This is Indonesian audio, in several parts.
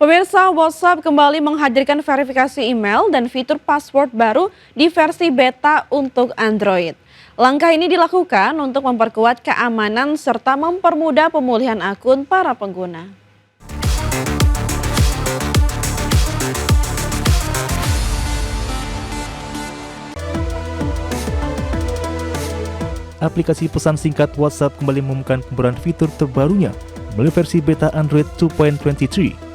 Pemirsa, WhatsApp kembali menghadirkan verifikasi email dan fitur password baru di versi beta untuk Android. Langkah ini dilakukan untuk memperkuat keamanan serta mempermudah pemulihan akun para pengguna. Aplikasi pesan singkat WhatsApp kembali mengumumkan pembaruan fitur terbarunya melalui versi beta Android 2.23.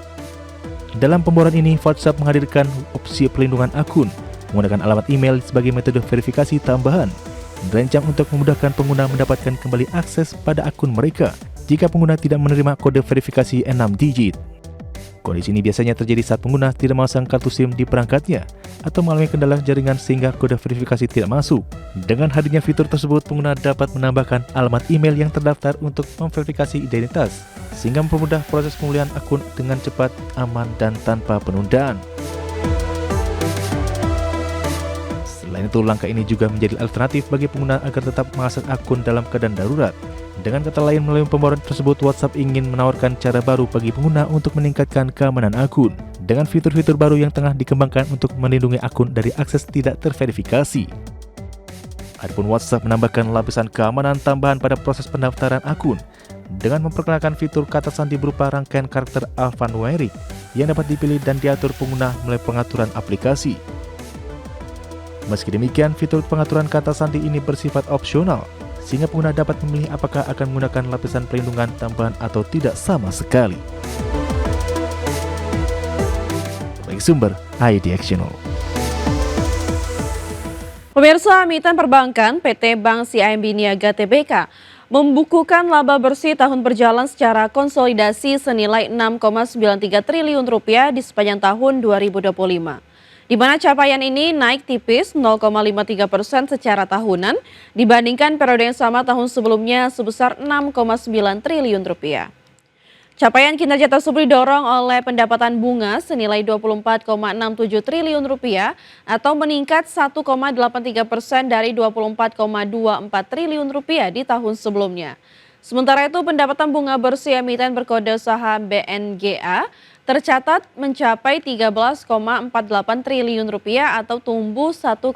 Dalam pembaruan ini, WhatsApp menghadirkan opsi pelindungan akun menggunakan alamat email sebagai metode verifikasi tambahan, dirancang untuk memudahkan pengguna mendapatkan kembali akses pada akun mereka jika pengguna tidak menerima kode verifikasi 6 digit. Kondisi ini biasanya terjadi saat pengguna tidak memasang kartu SIM di perangkatnya atau mengalami kendala jaringan sehingga kode verifikasi tidak masuk. Dengan hadirnya fitur tersebut, pengguna dapat menambahkan alamat email yang terdaftar untuk memverifikasi identitas, sehingga mempermudah proses pemulihan akun dengan cepat, aman, dan tanpa penundaan. Selain itu, langkah ini juga menjadi alternatif bagi pengguna agar tetap mengakses akun dalam keadaan darurat. Dengan kata lain, melalui pembaruan tersebut, WhatsApp ingin menawarkan cara baru bagi pengguna untuk meningkatkan keamanan akun dengan fitur-fitur baru yang tengah dikembangkan untuk melindungi akun dari akses tidak terverifikasi. Adapun WhatsApp menambahkan lapisan keamanan tambahan pada proses pendaftaran akun dengan memperkenalkan fitur kata sandi berupa rangkaian karakter alfanumeric yang dapat dipilih dan diatur pengguna melalui pengaturan aplikasi. Meski demikian, fitur pengaturan kata sandi ini bersifat opsional, sehingga pengguna dapat memilih apakah akan menggunakan lapisan perlindungan tambahan atau tidak sama sekali. Bagi sumber IDXchannel. Pemirsa, emiten perbankan PT Bank CIMB Niaga Tbk membukukan laba bersih tahun berjalan secara konsolidasi senilai Rp6,93 triliun di sepanjang tahun 2025. Di mana capaian ini naik tipis 0,53% secara tahunan dibandingkan periode yang sama tahun sebelumnya sebesar Rp6,9 triliun. Capaian kinerja tersebut didorong oleh pendapatan bunga senilai Rp24,67 triliun atau meningkat 1,83% dari Rp24,24 triliun di tahun sebelumnya. Sementara itu, pendapatan bunga bersih emiten berkode saham BNGA tercatat mencapai Rp13,48 triliun atau tumbuh 1,58%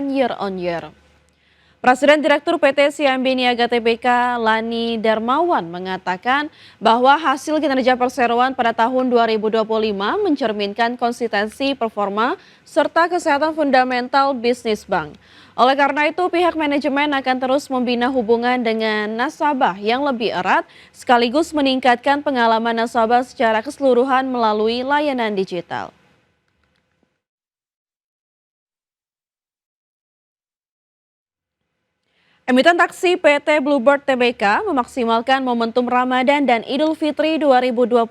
year on year. Presiden Direktur PT CIMB Niaga Tbk Lani Darmawan mengatakan bahwa hasil kinerja perseroan pada tahun 2025 mencerminkan konsistensi performa serta kesehatan fundamental bisnis bank. Oleh karena itu, pihak manajemen akan terus membina hubungan dengan nasabah yang lebih erat sekaligus meningkatkan pengalaman nasabah secara keseluruhan melalui layanan digital. Emiten taksi PT Bluebird Tbk memaksimalkan momentum Ramadan dan Idul Fitri 2026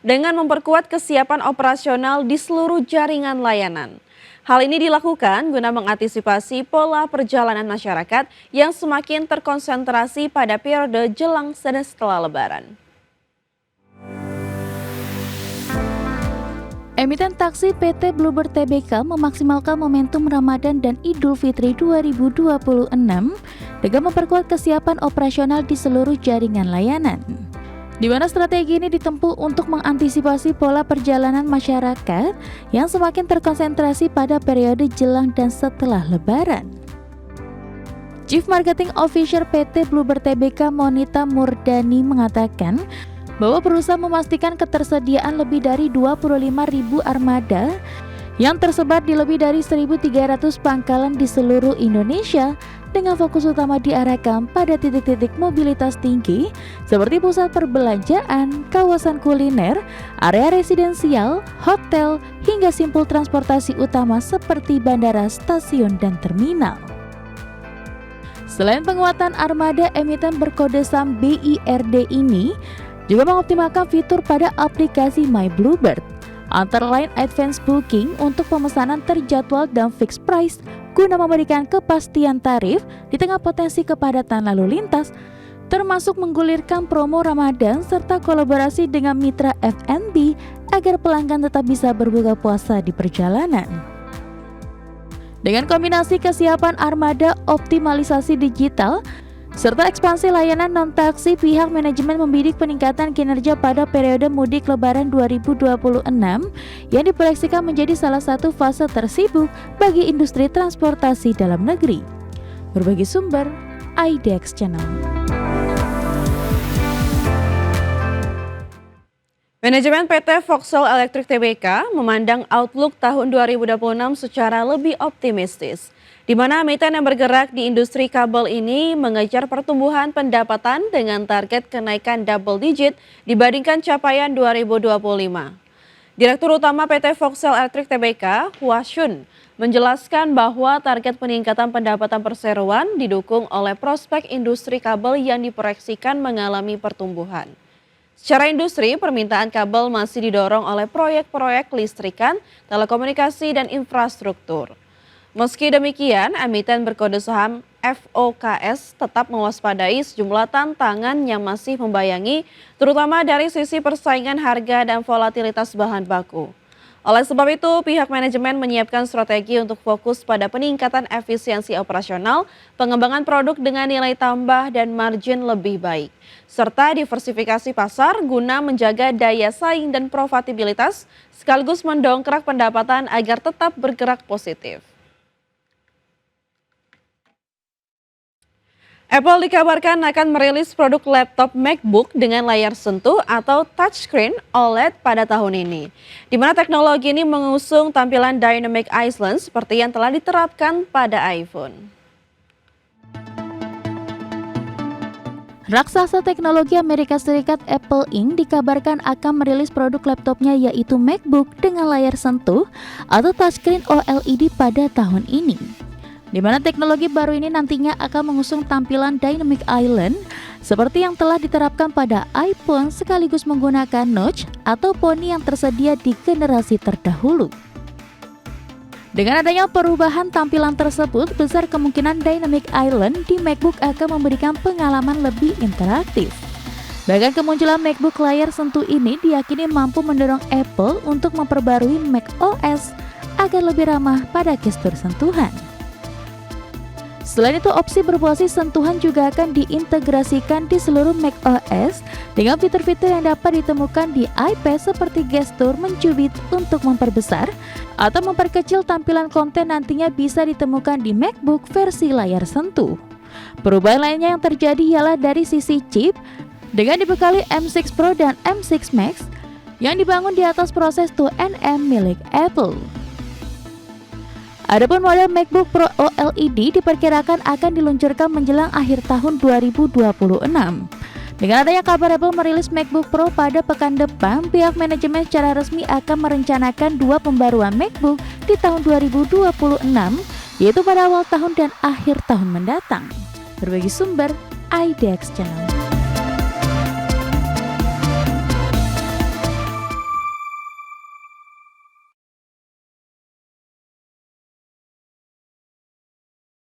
dengan memperkuat kesiapan operasional di seluruh jaringan layanan. Hal ini dilakukan guna mengantisipasi pola perjalanan masyarakat yang semakin terkonsentrasi pada periode jelang dan setelah Lebaran. Emiten taksi PT Bluebird Tbk memaksimalkan momentum Ramadan dan Idul Fitri 2026 dengan memperkuat kesiapan operasional di seluruh jaringan layanan. Di mana strategi ini ditempuh untuk mengantisipasi pola perjalanan masyarakat yang semakin terkonsentrasi pada periode jelang dan setelah Lebaran. Chief Marketing Officer PT Bluebird Tbk Monita Murdani mengatakan bahwa berusaha memastikan ketersediaan lebih dari 25.000 armada yang tersebar di lebih dari 1.300 pangkalan di seluruh Indonesia dengan fokus utama diarahkan pada titik-titik mobilitas tinggi seperti pusat perbelanjaan, kawasan kuliner, area residensial, hotel, hingga simpul transportasi utama seperti bandara, stasiun, dan terminal. Selain penguatan armada, emiten berkode saham BIRD ini juga mengoptimalkan fitur pada aplikasi My Bluebird, antara lain advance booking untuk pemesanan terjadwal dan fixed price guna memberikan kepastian tarif di tengah potensi kepadatan lalu lintas, termasuk menggulirkan promo Ramadan serta kolaborasi dengan mitra F&B agar pelanggan tetap bisa berbuka puasa di perjalanan. Dengan kombinasi kesiapan armada, optimalisasi digital, serta ekspansi layanan non-taksi, pihak manajemen membidik peningkatan kinerja pada periode mudik Lebaran 2026 yang diproyeksikan menjadi salah satu fase tersibuk bagi industri transportasi dalam negeri. Berbagi sumber, IDX Channel. Manajemen PT Vauxhall Electric Tbk memandang outlook tahun 2026 secara lebih optimistis, di mana emiten yang bergerak di industri kabel ini mengejar pertumbuhan pendapatan dengan target kenaikan double digit dibandingkan capaian 2025. Direktur Utama PT Vauxhall Electric Tbk, Hua Shun, menjelaskan bahwa target peningkatan pendapatan perseroan didukung oleh prospek industri kabel yang diproyeksikan mengalami pertumbuhan. Secara industri, permintaan kabel masih didorong oleh proyek-proyek listrikan, telekomunikasi, dan infrastruktur. Meski demikian, emiten berkode saham FOKS tetap mewaspadai sejumlah tantangan yang masih membayangi, terutama dari sisi persaingan harga dan volatilitas bahan baku. Oleh sebab itu, pihak manajemen menyiapkan strategi untuk fokus pada peningkatan efisiensi operasional, pengembangan produk dengan nilai tambah dan margin lebih baik, serta diversifikasi pasar guna menjaga daya saing dan profitabilitas, sekaligus mendongkrak pendapatan agar tetap bergerak positif. Apple dikabarkan akan merilis produk laptop MacBook dengan layar sentuh atau touchscreen OLED pada tahun ini, di mana teknologi ini mengusung tampilan Dynamic Island seperti yang telah diterapkan pada iPhone. Raksasa teknologi Amerika Serikat Apple Inc. dikabarkan akan merilis produk laptopnya yaitu MacBook dengan layar sentuh atau touchscreen OLED pada tahun ini, di mana teknologi baru ini nantinya akan mengusung tampilan Dynamic Island seperti yang telah diterapkan pada iPhone sekaligus menggunakan notch atau poni yang tersedia di generasi terdahulu. Dengan adanya perubahan tampilan tersebut, besar kemungkinan Dynamic Island di MacBook akan memberikan pengalaman lebih interaktif. Bahkan kemunculan MacBook layar sentuh ini diyakini mampu mendorong Apple untuk memperbarui macOS agar lebih ramah pada gestur sentuhan. Selain itu, opsi berbasis sentuhan juga akan diintegrasikan di seluruh macOS dengan fitur-fitur yang dapat ditemukan di iPad seperti gestur mencubit untuk memperbesar atau memperkecil tampilan konten nantinya bisa ditemukan di MacBook versi layar sentuh. Perubahan lainnya yang terjadi ialah dari sisi chip dengan dibekali M6 Pro dan M6 Max yang dibangun di atas proses 2nm milik Apple. Adapun model MacBook Pro OLED diperkirakan akan diluncurkan menjelang akhir tahun 2026. Dengan adanya kabar Apple merilis MacBook Pro pada pekan depan, pihak manajemen secara resmi akan merencanakan dua pembaruan MacBook di tahun 2026, yaitu pada awal tahun dan akhir tahun mendatang. Berbagi sumber, IDX Channel.